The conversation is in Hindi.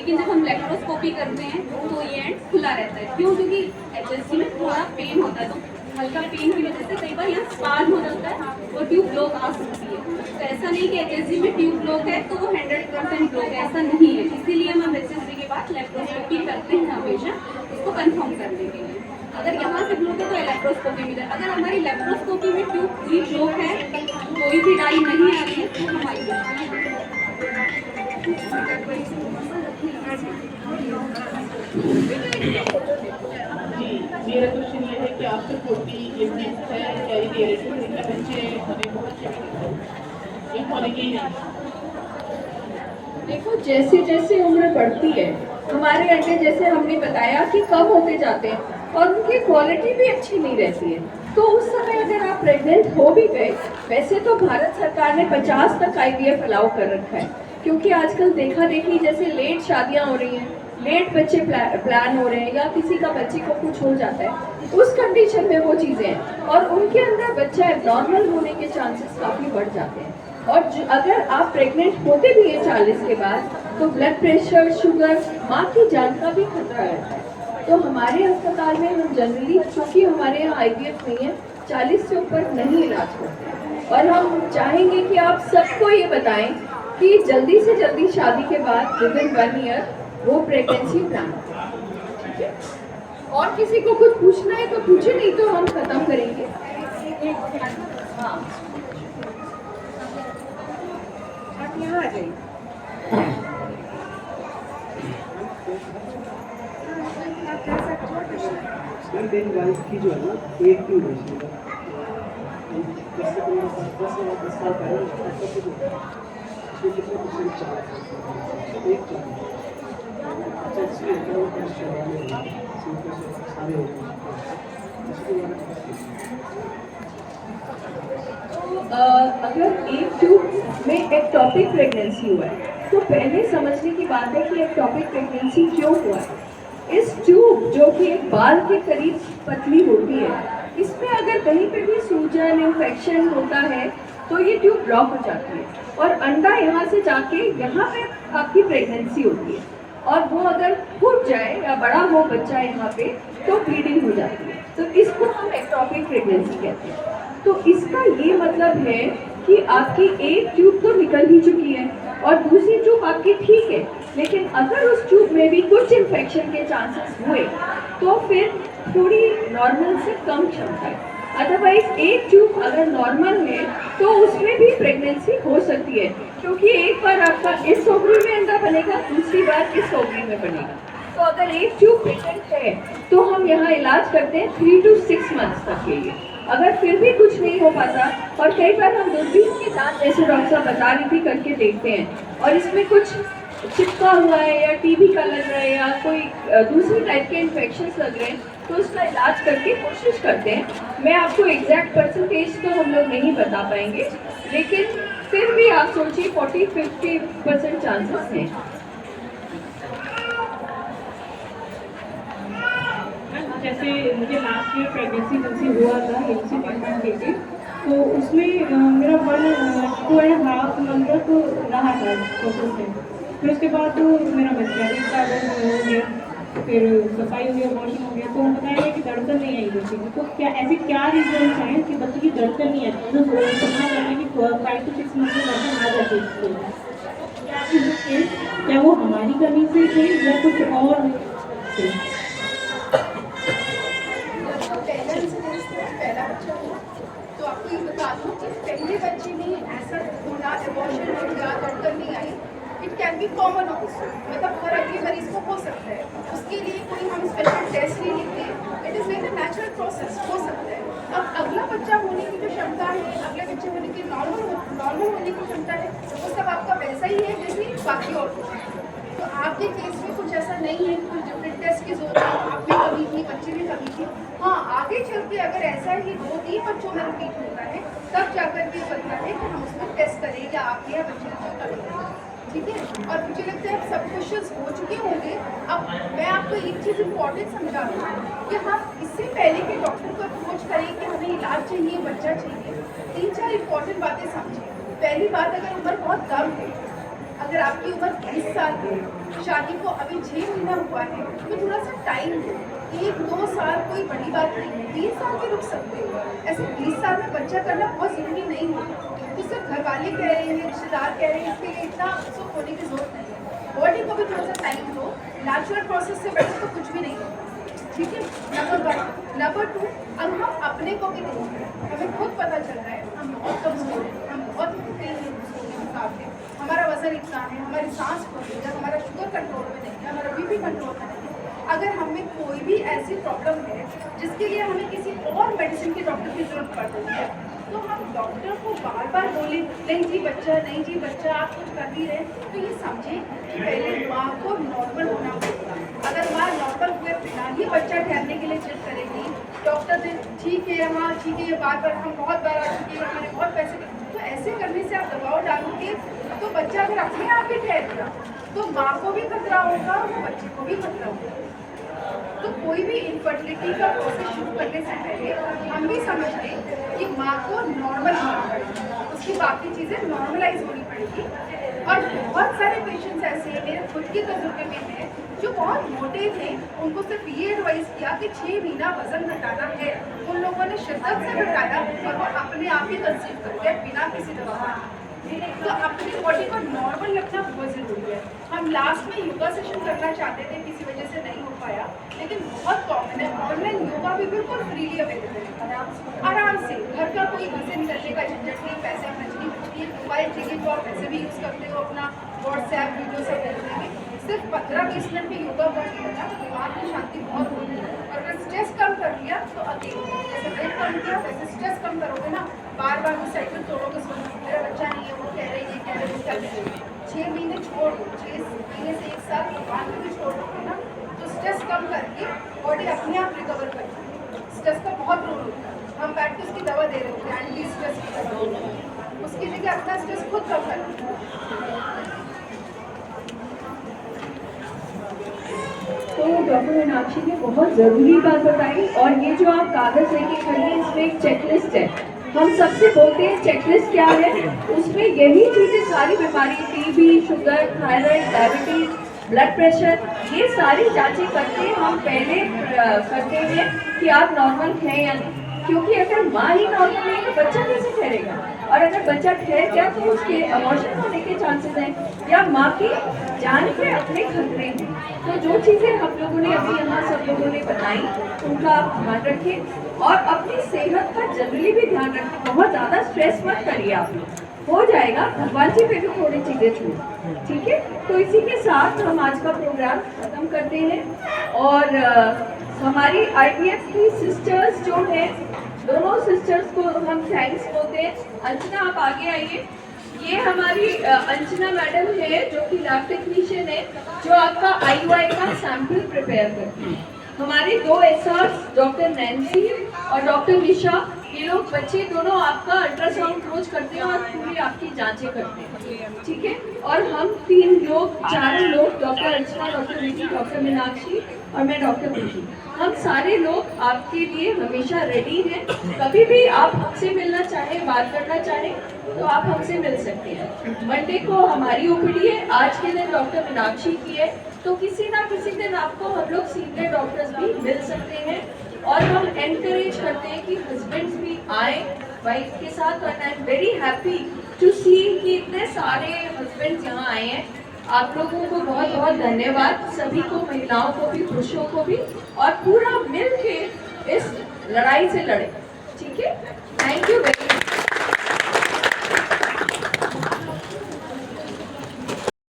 लेकिन जब हम लेप्रोस्कोपी करते हैं तो ये एंड खुला रहता है। क्यों? क्योंकि HSG में थोड़ा पेन होता है, तो हल्का पेन की वजह से कई बार यहाँ स्पार्म हो जाता है और ट्यूब ब्लॉक आ सकती है। तो ऐसा नहीं कि HSG में ट्यूब ब्लॉक है तो वो 100% ब्लॉक है, ऐसा नहीं है। इसीलिए हम HSG के बाद लेप्रोस्कोपी करते हैं हमेशा, इसको कंफर्म करने के लिए। अगर यहाँ से ब्लॉक है तो लेप्रोस्कोपी में, अगर हमारी लेप्रोस्कोपी में ट्यूब पूरी ब्लॉक है, कोई भी डाई नहीं आ रही है, तो हमारी जी, मेरा क्वेश्चन ये है कि आफ्टर 40 ये मिथ है क्या ये रियलिटी है कि बच्चे होने बहुत चाहिए या होने के ही नहीं? देखो, जैसे जैसे उम्र बढ़ती है हमारे अंडे, जैसे हमने बताया कि कम होते जाते हैं और उनकी क्वालिटी भी अच्छी नहीं रहती है। तो उस समय अगर आप प्रेग्नेंट हो भी गए, वैसे तो भारत सरकार ने 50 तक IVF अलाउ कर रखा है, क्योंकि आजकल देखा देखी जैसे लेट शादियां हो रही हैं, लेट बच्चे प्लान हो रहे हैं, या किसी का बच्चे को कुछ हो जाता है, उस कंडीशन में वो चीज़ें हैं और उनके अंदर बच्चा एबनॉर्मल होने के चांसेस काफ़ी बढ़ जाते हैं। और अगर आप प्रेग्नेंट होते भी हैं 40 के बाद, तो ब्लड प्रेशर, शुगर, माँ की जान का भी खतरा रहता है। तो हमारे अस्पताल में हम जनरली, क्योंकि हमारे यहाँ IVF नहीं है, 40 से ऊपर नहीं इलाज करते हैं। और हम चाहेंगे कि आप सबको ये बताएं कि जल्दी से जल्दी शादी के बाद विदिन 1 ईयर वो प्रेगनेंसी प्लान करें, ठीक है? और किसी को कुछ पूछना है तो पूछे, नहीं तो हम खत्म करेंगे। हाँ, आप यहाँ आ जाइए। की जो है ना, एक ट्यूब है, जैसे कोई 10 साल पहले कितने परसेंट चला एक चला अच्छा, इसलिए वो सारे अगर एक ट्यूब में एक्टोपिक प्रेगनेंसी हुआ है तो पहले समझने की बात है कि एक्टोपिक प्रेगनेंसी क्यों हुआ है। इस ट्यूब, जो कि एक बाल के करीब पतली होती है, इसमें अगर कहीं पे भी सूजन, इन्फेक्शन होता है तो ये ट्यूब ब्लॉक हो जाती है और अंडा यहाँ से जाके यहाँ पे आपकी प्रेगनेंसी होती है, और वो अगर फूट जाए या बड़ा हो बच्चा यहाँ पे तो ब्लीडिंग हो जाती है। तो इसको हम एक्टोपिक प्रेगनेंसी कहते हैं। तो इसका ये मतलब है कि आपकी एक ट्यूब तो निकल ही चुकी है और दूसरी ट्यूब आपकी ठीक है, लेकिन अगर उस ट्यूब में भी कुछ इन्फेक्शन के चांसेस हुए तो फिर थोड़ी नॉर्मल से कम क्षमता है। अदरवाइज एक ट्यूब अगर नॉर्मल है तो उसमें भी प्रेगनेंसी हो सकती है, क्योंकि एक बार आपका इस ओवरी में अंडा बनेगा, दूसरी बार इस ओवरी में बनेगा। तो अगर एक ट्यूब पेशेंट है तो हम यहाँ इलाज करते हैं 3 to 6 मंथ्स तक के लिए। अगर फिर भी कुछ नहीं हो पाता, और कई बार हम दूरबीन के साथ, जैसे डॉक्टर साहब बता रही थी, करके देखते हैं और इसमें कुछ चिपका हुआ है या टीबी का लग रहा है या कोई दूसरी टाइप के इन्फेक्शंस लग रहे हैं, तो उसका इलाज करके कोशिश करते हैं। मैं आपको एग्जैक्ट परसेंटेज तो हम लोग नहीं बता पाएंगे, लेकिन फिर भी आप सोचिए 40-50% चांसेस हैं। जैसे मुझे लास्ट ईयर प्रेगनेंसी जैसे हुआ था इनसे ट्रीटमेंट लेके, तो उसमें मेरा 1.5 मंथ तो रहा था प्रोसेस में। फिर उसके बाद तो मेरा मिसकैरेज का हो गया, फिर सफाई हो गया, वॉशिंग हो गया, तो बताया कि धड़कन नहीं आई बच्चे की। तो क्या ऐसे क्या रीजन हैं कि बच्चे की धड़कन नहीं आती? तो सुनना चाहते कि 5 to 6 मंथ में धड़कन आ जाती है, क्या चीज़ थे? क्या वो हमारी कमी से थे या कुछ और थे? पहला बच्चा हुआ तो आपको ये बता दूं कि पहले बच्चे में ऐसा होना, एबॉर्शन होना, धड़कन नहीं आई, it can be common also, मतलब हर अगले मरीज को हो सकता है। उसके लिए कोई हम स्पेशल टेस्ट नहीं लिखते, it is like a natural process, हो सकता है। अब अगला बच्चा होने की जो क्षमता है, अगले बच्चे होने की नॉर्मल होने की क्षमता है, वो सब आपका वैसा ही है जैसे बाकी और तो आपके केस में कुछ ऐसा नहीं है, कुछ डिफरेंट टेस्ट की जरूरत है। आप भी कमी थी, बच्चे भी कमी थी। हाँ, आगे चल के अगर ऐसा ही 2-3 बच्चों में रिपीट होता है, तब जाकर के बनता है कि हम उसको टेस्ट करें या आपके या बच्चे को करें, ठीक है। और मुझे लगता है सब क्वेश्चंस हो चुके होंगे। अब मैं आपको एक चीज़ इम्पॉर्टेंट समझा रही हूँ कि हम इससे पहले कि डॉक्टर को अप्रोच करें कि हमें इलाज चाहिए, बच्चा चाहिए, 3-4 इम्पॉर्टेंट बातें समझें। पहली बात, अगर उम्र बहुत कम है, अगर आपकी उम्र 20 साल है, शादी को अभी 6 महीना हुआ है, तो थोड़ा सा टाइम दो। 1-2 साल कोई बड़ी बात नहीं है, 20 साल भी रुक सकते हो। ऐसे 20 साल में बच्चा करना बहुत ज़रूरी नहीं होता। तो सिर्फ घर वाले कह रहे हैं, रिश्तेदार कह रहे हैं, इसके लिए इतना उत्सुक होने की जरूरत नहीं है। बॉडी को भी थोड़ा सा टाइम दो, नेचुरल प्रोसेस से बेटर तो कुछ भी नहीं होता, ठीक है। नंबर 1। नंबर 2, अब हम अपने को भी देखें, हमें खुद पता चल रहा है हम बहुत कमजोर हैं, हम बहुत मोटे हैं दूसरों के मुकाबले, हमारा वजन इतना है, हमारी सांस फूल है, हमारा शुगर कंट्रोल में नहीं है, हमारा बीपी कंट्रोल में नहीं है। अगर हमें कोई भी ऐसी प्रॉब्लम है जिसके लिए हमें किसी और मेडिसिन के डॉक्टर की जरूरत पड़ रही है, तो हम डॉक्टर को बार बार बोले नहीं जी बच्चा, नहीं जी बच्चा, आप कुछ कर नहीं रहे, तो ये समझें कि पहले माँ को नॉर्मल होना पड़ेगा। अगर माँ नॉर्मल हुए बिना ही बच्चा ठहरने के लिए जिद करेगी, डॉक्टर ने ठीक है हाँ ठीक है, ये बार बार हम बहुत बार आ चुके हैं, हमारे बहुत पैसे, तो ऐसे करने से आप दबाव डालोगे तो बच्चा अगर अपने आप ही ठहर गया तो माँ को भी खतरा होगा और बच्चे को भी खतरा होगा। तो कोई भी इनफर्टिलिटी का प्रोसेस शुरू करने से पहले हम भी समझ लें कि माँ को नॉर्मल होना पड़ेगा, उसकी बाकी चीज़ें नॉर्मलाइज होनी पड़ेगी। और बहुत सारे पेशेंट्स ऐसे हैं, मेरे खुद के तजुर्बे में हैं, जो बहुत मोटे थे, उनको सिर्फ ये एडवाइस किया कि 6 महीना वजन घटाना है, उन लोगों ने शिद्दत से घटाया और वो अपने आप ही कंसीव कर गए बिना किसी दवा के। तो अपनी बॉडी को नॉर्मल रखना बहुत ज़रूरी है। हम लास्ट में योगा सेशन करना चाहते थे, किसी वजह से नहीं हो पाया, लेकिन बहुत कॉमन है, ऑनलाइन योगा भी बिल्कुल फ्रीली अवेलेबल है, आराम से। घर का कोई घर से निकलने का झंझट नहीं, पैसे खर्चनी बचती है, मोबाइल चाहिए तो आप पैसे भी यूज़ करते हो, अपना व्हाट्सएप वीडियो सब भेज देंगे। सिर्फ 15-20 मिनट में योगा कर लिया, दिमाग की शांति बहुत होती है। और अगर स्ट्रेस कम कर लिया तो अगेन जैसे वेट कम किया वैसे स्ट्रेस कम करोगे ना, बार बार वो साइकिल तोड़ोगे, मेरा बच्चा नहीं है, वो कह रही है, कह रही है, 6 महीने छोड़ दो, 6 महीने से 1 साल बाद में भी छोड़ दोगे ना, तो स्ट्रेस कम करके बॉडी अपने आप रिकवर करती है। स्ट्रेस का बहुत रोल होता है, हम बैठ के उसकी दवा दे रहे होते हैं, एंटी स्ट्रेस की दवा, उसकी जगह अपना स्ट्रेस खुद कम करती है। तो डॉक्टर मीनाक्षी ने बहुत ज़रूरी बात बताई। और ये जो आप कागज़ लेके खड़े हैं, इसमें एक चेकलिस्ट है। हम सबसे बोलते हैं चेकलिस्ट क्या है, उसमें यही चीज़ें सारी बीमारी, TB, sugar, thyroid, diabetes, blood pressure, ये सारी जांचें करके हम पहले करते हैं कि आप नॉर्मल हैं या नहीं। क्योंकि अगर माँ ही नॉर्मल है तो बच्चा कैसे ठहरेगा, और अगर बच्चा ठहर गया तो उसके अबॉर्शन होने के चांसेस हैं, या माँ की जान के अपने खतरे हैं। तो जो चीज़ें हम लोगों ने अभी यहाँ सब लोगों ने बताई, उनका आप ध्यान रखें और अपनी सेहत का जनरली भी ध्यान रखें। बहुत ज़्यादा स्ट्रेस मत करिए, आप लोग हो जाएगा, भगवान जी पे भी थोड़ी चीज़ें छोड़, ठीक है। तो इसी के साथ हम आज का प्रोग्राम खत्म करते हैं। और हमारी IVF की सिस्टर्स जो हैं, दोनों सिस्टर्स को हम थैंक्स बोलते हैं। अंजना आप आगे आइए। ये हमारी अंजना मैडम है जो कि लैब टेक्नीशियन है, जो आपका IUI का सैंपल प्रिपेयर करती है। हमारे 2 SRs डॉक्टर नैन्सी और डॉक्टर निशा, ये लोग बच्चे दोनों आपका अल्ट्रासाउंड रोज करते हैं और पूरी आपकी जांचें करते हैं, ठीक है। और हम 3 लोग, 4 लोग, डॉक्टर अर्चना, डॉक्टर विकी, डॉक्टर मीनाक्षी और मैं डॉक्टर खुशी, हम सारे लोग आपके लिए हमेशा रेडी हैं। कभी भी आप हमसे मिलना चाहें, बात करना चाहें तो आप हमसे मिल सकते हैं। मंडे को हमारी OPD है, आज के दिन डॉक्टर मीनाक्षी की है, तो किसी ना किसी दिन आपको हम लोग सीनियर डॉक्टर्स भी मिल सकते हैं। और हम एनकरेज करते हैं कि हस्बैंड्स भी आए वाइफ के साथ। और I am very happy to see कि इतने सारे हस्बैंड्स यहाँ आए हैं। आप लोगों को बहुत बहुत धन्यवाद, सभी को, महिलाओं को भी, पुरुषों को भी, और पूरा मिल के इस लड़ाई से लड़े, ठीक है। Thank you very much.